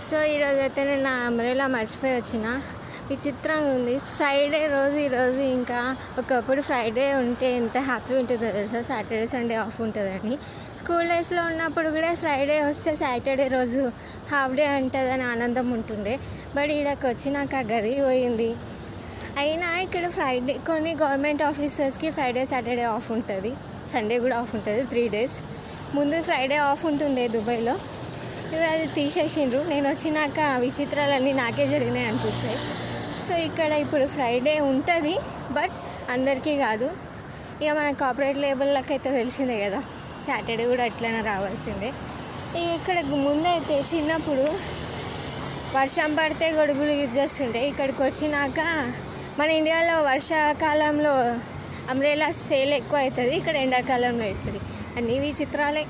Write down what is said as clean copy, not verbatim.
So ఈరోజు అయితే నేను నా అంబ్రెలా మర్చిపోయి వచ్చిన. విచిత్రంగా ఉంది. ఫ్రైడే రోజు ఈరోజు ఇంకా ఒకప్పుడు ఫ్రైడే ఉంటే ఎంత హ్యాపీ ఉంటుందో తెలుసా, సాటర్డే సండే ఆఫ్ ఉంటుందని. స్కూల్ డేస్లో ఉన్నప్పుడు కూడా ఫ్రైడే వస్తే సాటర్డే రోజు హాఫ్ డే ఉంటుందని ఆనందం ఉంటుండే. బట్ ఈడకి వచ్చినాక గది పోయింది. అయినా ఇక్కడ ఫ్రైడే కొన్ని గవర్నమెంట్ ఆఫీసర్స్కి ఫ్రైడే సాటర్డే ఆఫ్ ఉంటుంది, సండే కూడా ఆఫ్ ఉంటుంది, 3 days. ముందు ఫ్రైడే ఆఫ్ ఉంటుండే దుబాయ్లో, ఇవి అది తీసేసిండ్రు. నేను వచ్చినాక విచిత్రాలన్నీ నాకే జరిగినాయి అనిపిస్తాయి. సో ఇక్కడ ఇప్పుడు ఫ్రైడే ఉంటుంది, బట్ అందరికీ కాదు. ఇక మన కార్పొరేట్ లేబుల్లకు అయితే తెలిసిందే కదా, సాటర్డే కూడా అట్లనే రావాల్సిందే. ఇక ఇక్కడ ముందైతే చిన్నప్పుడు వర్షం పడితే గొడుగులు యూజ్ చేస్తుంటే, ఇక్కడికి వచ్చినాక మన ఇండియాలో వర్షాకాలంలో అంబ్రెలా సేల్ ఎక్కువ అవుతుంది, ఇక్కడ ఎండాకాలంలో అవుతుంది. అన్ని విచిత్రాలే.